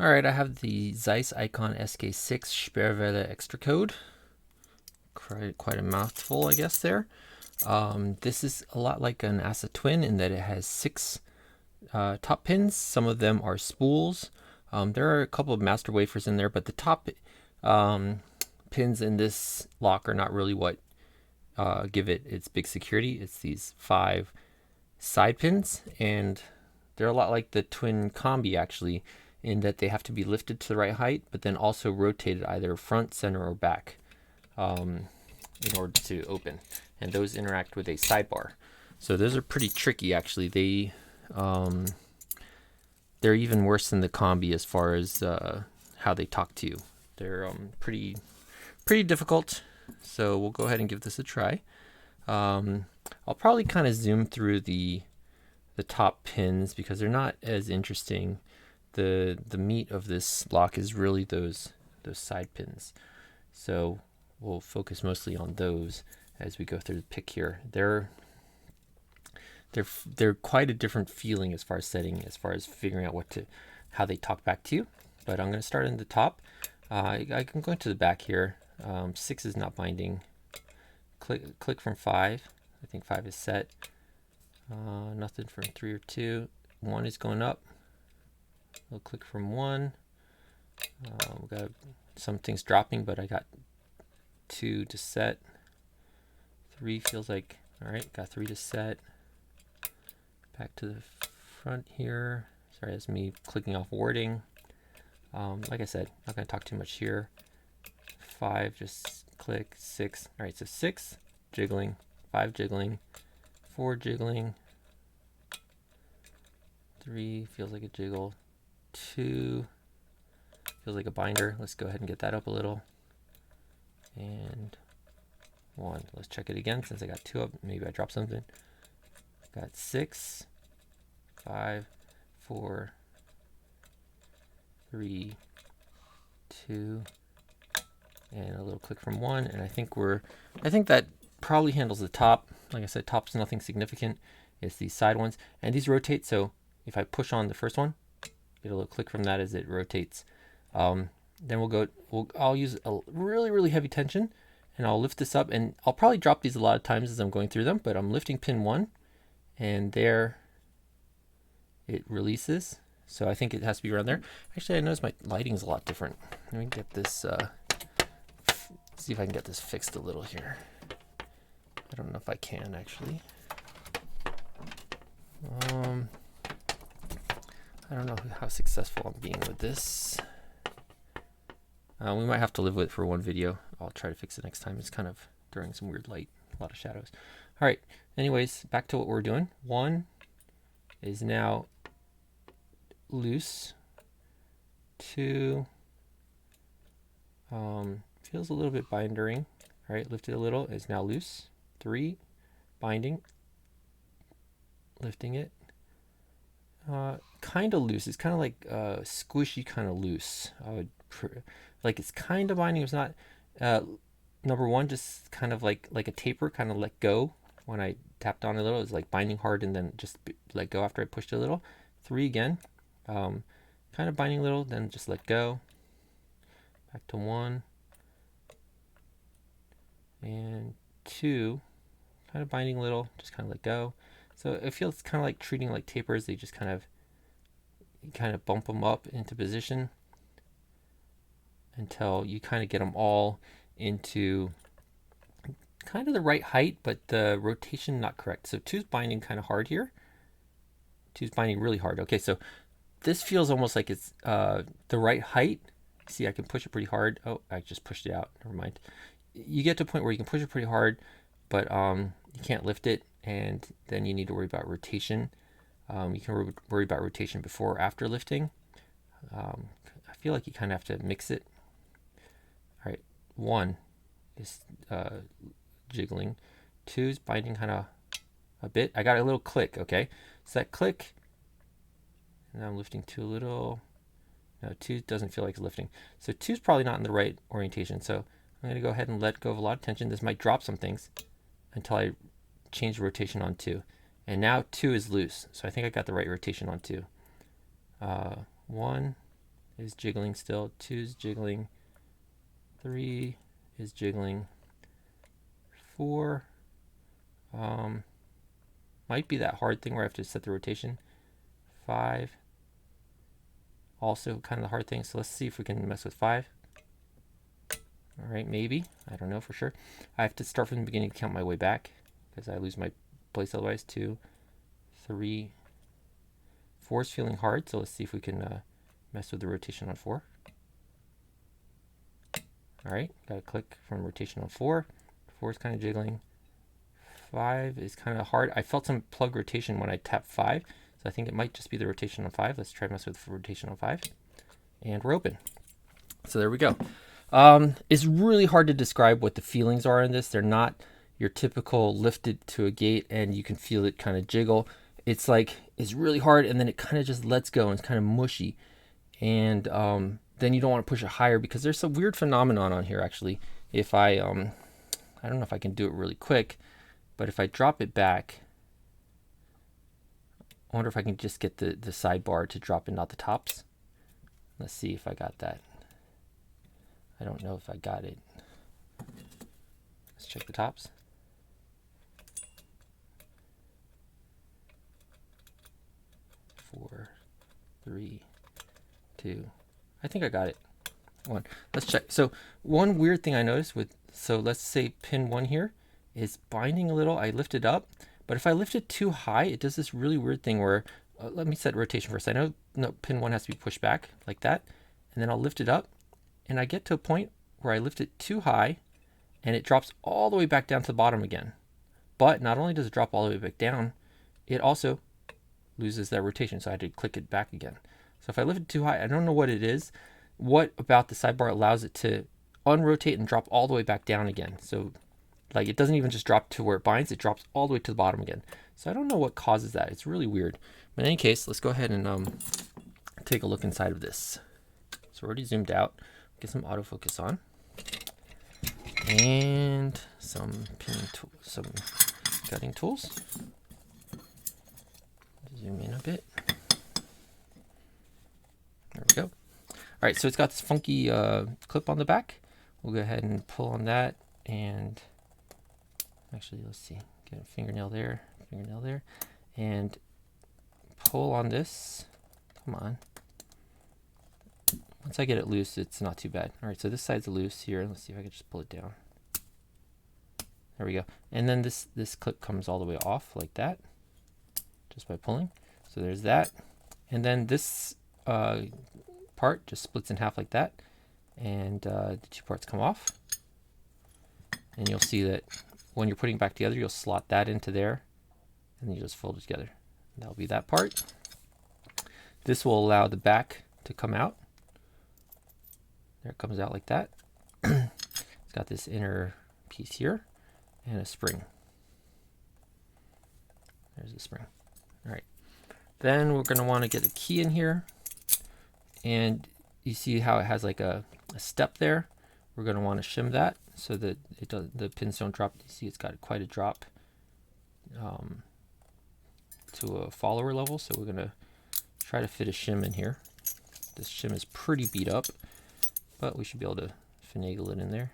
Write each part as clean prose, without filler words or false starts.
Alright, I have the Zeiss Ikon SK6 Sperrwelle extra code. Quite a mouthful, I guess, there. This is a lot like an Assa Twin in that it has 6 top pins. Some of them are spools. There are a couple of master wafers in there, but the top pins in this lock are not really what give it its big security. It's these 5 side pins, and they're a lot like the Twin Combi actually, in that they have to be lifted to the right height, but then also rotated either front, center, or back in order to open. And those interact with a sidebar. So those are pretty tricky actually. They're even worse than the Combi as far as how they talk to you. They're pretty difficult. So we'll go ahead and give this a try. I'll probably kind of zoom through the top pins because they're not as interesting. The meat of this lock is really those side pins. So we'll focus mostly on those as we go through the pick here. They're quite a different feeling as far as setting, as far as figuring out how they talk back to you. But I'm going to start in the top. I can go to the back here. 6 is not binding. Click from 5. I think 5 is set. Nothing from 3 or 2. 1 is going up. We'll click from 1. We got some things dropping, but I got 2 to set. 3 feels like, all right, got 3 to set. Back to the front here. Sorry, that's me clicking off wording. Like I said, not going to talk too much here. 5, just click. 6. All right, so 6 jiggling, 5 jiggling, 4 jiggling, 3 feels like a jiggle, 2 feels like a binder. Let's go ahead and get that up a little. And 1. Let's check it again since I got 2 up. Maybe I dropped something. Got 6, 5, 4, 3, 2, and a little click from 1. And I think that probably handles the top. Like I said, top's nothing significant. It's these side ones, and these rotate. So if I push on the first one, get a little click from that as it rotates. Then I'll use a really heavy tension, and I'll lift this up, and I'll probably drop these a lot of times as I'm going through them, but I'm lifting pin 1, and there it releases. So I think it has to be around there. Actually, I noticed my lighting is a lot different. Let me get this, see if I can get this fixed a little here. I don't know if I can actually. I don't know how successful I'm being with this. We might have to live with it for one video. I'll try to fix it next time. It's kind of throwing some weird light, a lot of shadows. All right, anyways, back to what we're doing. 1 is now loose. 2 feels a little bit bindering. All right, lifted a little, is now loose. 3 binding, lifting it. Kind of loose. It's kind of like squishy, kind of loose. I would like it's kind of binding. It's not. Number 1, just kind of like a taper, kind of let go when I tapped on a little. It's like binding hard and then just let go after I pushed a little. 3 again, kind of binding a little, then just let go. Back to 1 and 2, kind of binding a little, just kind of let go. So it feels kind of like treating like tapers. They just kind of bump them up into position until you kind of get them all into kind of the right height, but the rotation not correct. So 2's binding kind of hard here. 2's binding really hard. Okay, so this feels almost like it's the right height. See, I can push it pretty hard. Oh, I just pushed it out. Never mind. You get to a point where you can push it pretty hard, but you can't lift it, and then you need to worry about rotation. You can worry about rotation before or after lifting. I feel like you kind of have to mix it. All right, 1 is jiggling. 2's binding kind of a bit. I got a little click, okay? So that click, and I'm lifting 2 a little. No, 2 doesn't feel like it's lifting. So 2's probably not in the right orientation. So I'm going to go ahead and let go of a lot of tension. This might drop some things until I change the rotation on 2. And now 2 is loose. So I think I got the right rotation on 2. 1 is jiggling still. 2 is jiggling. 3 is jiggling. 4 might be that hard thing where I have to set the rotation. 5 also kind of the hard thing. So let's see if we can mess with 5. All right, maybe. I don't know for sure. I have to start from the beginning to count my way back because I lose my place otherwise. 2, 3, 4 is feeling hard. So let's see if we can mess with the rotation on 4. All right, got to click from rotation on 4. 4 is kind of jiggling. 5 is kind of hard. I felt some plug rotation when I tapped 5. So I think it might just be the rotation on 5. Let's try to mess with the rotation on 5. And we're open. So there we go. It's really hard to describe what the feelings are in this. They're not your typical lifted to a gate and you can feel it kind of jiggle. It's like, it's really hard and then it kind of just lets go and it's kind of mushy. And then you don't want to push it higher because there's some weird phenomenon on here actually. If I don't know if I can do it really quick, but if I drop it back, I wonder if I can just get the sidebar to drop in, not the tops. Let's see if I got that. I don't know if I got it. Let's check the tops. Four, 3, 2. I think I got it. 1. Let's check. So one weird thing I noticed with, so let's say pin 1 here is binding a little. I lift it up, but if I lift it too high, it does this really weird thing where, let me set rotation first. I know no, pin 1 has to be pushed back like that, and then I'll lift it up, and I get to a point where I lift it too high, and it drops all the way back down to the bottom again. But not only does it drop all the way back down, it also loses that rotation, so I had to click it back again. So if I lift it too high, I don't know what it is. What about the sidebar allows it to unrotate and drop all the way back down again? So like it doesn't even just drop to where it binds, it drops all the way to the bottom again. So I don't know what causes that. It's really weird. But in any case, let's go ahead and take a look inside of this. So we're already zoomed out. Get some autofocus on. And some some cutting tools. Zoom in a bit. There we go. All right, so it's got this funky clip on the back. We'll go ahead and pull on that, and actually, let's see, get a fingernail there, and pull on this. Come on. Once I get it loose, it's not too bad. All right, so this side's loose here. Let's see if I can just pull it down. There we go. And then this clip comes all the way off like that, just by pulling. So there's that. And then this part just splits in half like that. And the 2 parts come off. And you'll see that when you're putting it back together, you'll slot that into there. And then you just fold it together. And that'll be that part. This will allow the back to come out. There it comes out like that. It's got this inner piece here and a spring. There's the spring. All right. Then we're going to want to get a key in here. And you see how it has like a step there. We're going to want to shim that so that the pins don't drop. You see it's got quite a drop to a follower level. So we're going to try to fit a shim in here. This shim is pretty beat up, but we should be able to finagle it in there.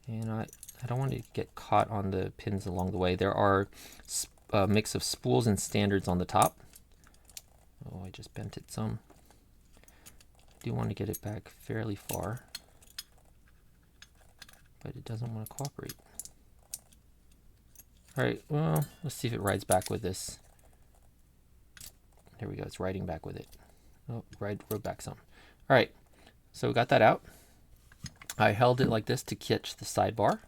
And I don't want to get caught on the pins along the way. There are a mix of spools and standards on the top. Oh, I just bent it some. I do want to get it back fairly far, but it doesn't want to cooperate. All right, well, let's see if it rides back with this. There we go, it's riding back with it. Oh, rode back some. All right, so we got that out. I held it like this to catch the sidebar.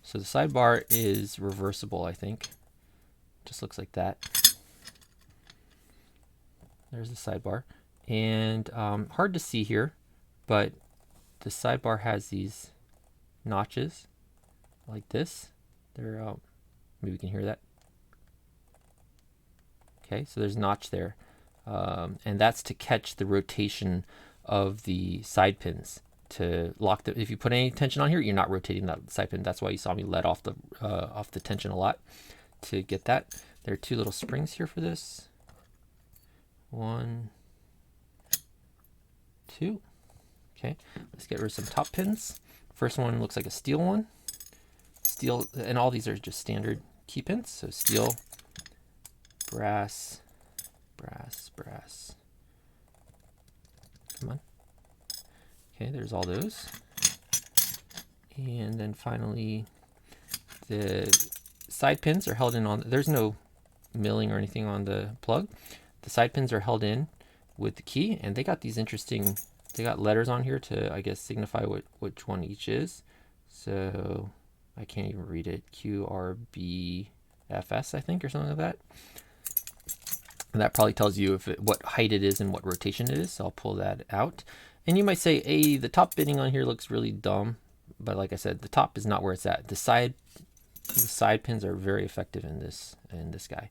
So the sidebar is reversible, I think. Just looks like that. There's the sidebar. And hard to see here, but the sidebar has these notches like this. They're maybe we can hear that. Okay, so there's a notch there. And that's to catch the rotation of the side pins. To lock the, if you put any tension on here, you're not rotating that side pin. That's why you saw me let off the tension a lot to get that. There are 2 little springs here for this. 1, 2. Okay, let's get rid of some top pins. First one looks like a steel one. Steel, and all these are just standard key pins. So steel, brass, brass, brass. Come on. Okay, there's all those. And then finally, the side pins are held in on, there's no milling or anything on the plug. The side pins are held in with the key, and they got these interesting, they got letters on here to, I guess, signify which one each is. So I can't even read it. QRBFS, I think, or something like that. And that probably tells you what height it is and what rotation it is. So I'll pull that out. And you might say, hey, the top bitting on here looks really dumb. But like I said, the top is not where it's at. The side pins are very effective in this guy.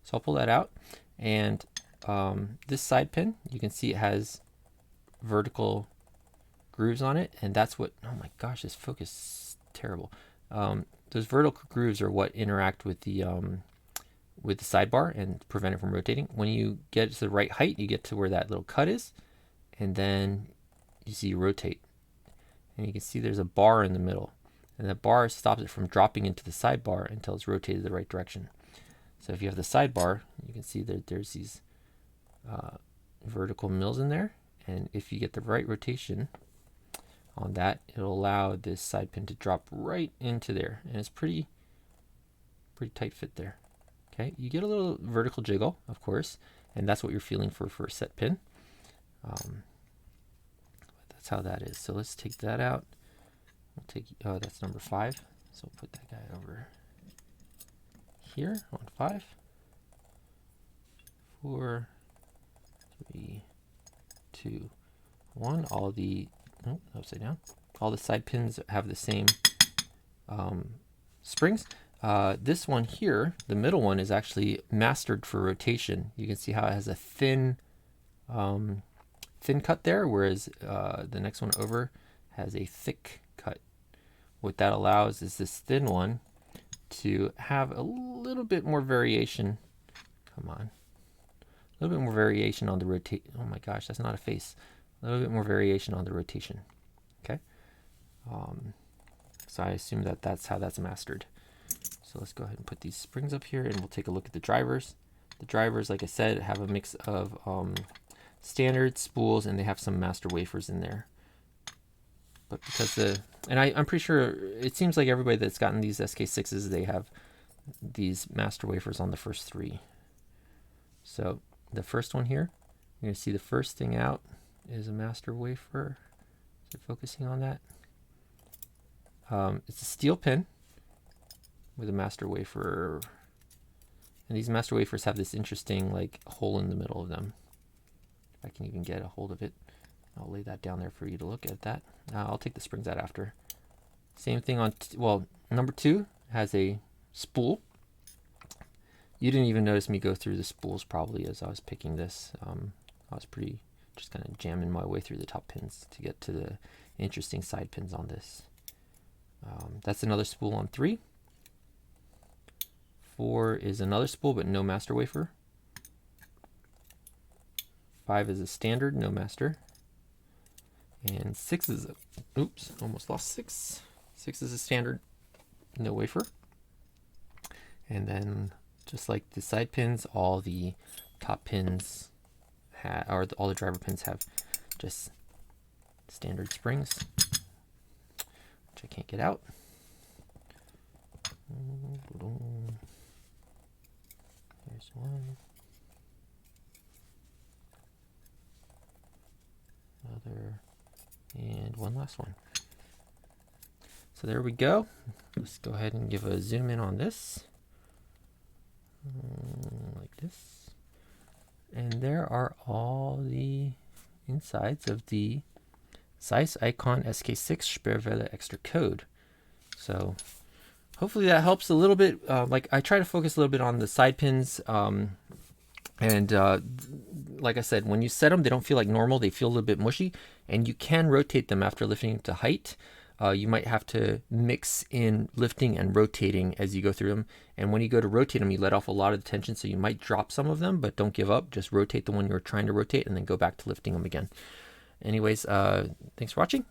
So I'll pull that out. And this side pin, you can see it has vertical grooves on it. And that's what, oh my gosh, this focus is terrible. Those vertical grooves are what interact with the sidebar and prevent it from rotating. When you get to the right height, you get to where that little cut is. And then you see you rotate. And you can see there's a bar in the middle. And the bar stops it from dropping into the sidebar until it's rotated the right direction. So if you have the sidebar, you can see that there's these vertical mills in there. And if you get the right rotation on that, it'll allow this side pin to drop right into there. And it's pretty tight fit there. Okay, you get a little vertical jiggle, of course, and that's what you're feeling for a set pin. That's how that is. So let's take that out. We'll take, oh, that's number 5. So we'll put that guy over here on 5. 4, 3, 2, 1. All the, oh, upside down. All the side pins have the same springs. This one here, the middle one, is actually mastered for rotation. You can see how it has a thin cut there, whereas the next one over has a thick cut. What that allows is this thin one to have a little bit more variation. Come on. A little bit more variation on the rotation. Oh my gosh, that's not a face. A little bit more variation on the rotation. Okay. So I assume that that's how that's mastered. So let's go ahead and put these springs up here, and we'll take a look at the drivers. The drivers, like I said, have a mix of standard spools, and they have some master wafers in there. But because I'm pretty sure, it seems like everybody that's gotten these SK6s, they have these master wafers on the first 3. So the first one here, you're going to see the first thing out is a master wafer. So focusing on that. It's a steel pin with a master wafer, and these master wafers have this interesting like hole in the middle of them. If I can even get a hold of it, I'll lay that down there for you to look at that. I'll take the springs out after. Same thing on, well, number 2 has a spool. You didn't even notice me go through the spools probably as I was picking this. I was just kind of jamming my way through the top pins to get to the interesting side pins on this. That's another spool on 3. 4 is another spool, but no master wafer. 5 is a standard, no master. And 6 is a, oops, almost lost 6. 6 is a standard, no wafer. And then, just like the side pins, all the top pins, all the driver pins have just standard springs, which I can't get out. There's one. Another. And one last one. So there we go. Let's go ahead and give a zoom in on this. Like this. And there are all the insides of the Zeiss Ikon SK6 Sperrwelle extra code. So hopefully that helps a little bit. Like I try to focus a little bit on the side pins. And like I said, when you set them, they don't feel like normal. They feel a little bit mushy, and you can rotate them after lifting to height. You might have to mix in lifting and rotating as you go through them. And when you go to rotate them, you let off a lot of the tension, so you might drop some of them, but don't give up. Just rotate the one you're trying to rotate and then go back to lifting them again. Anyways, thanks for watching.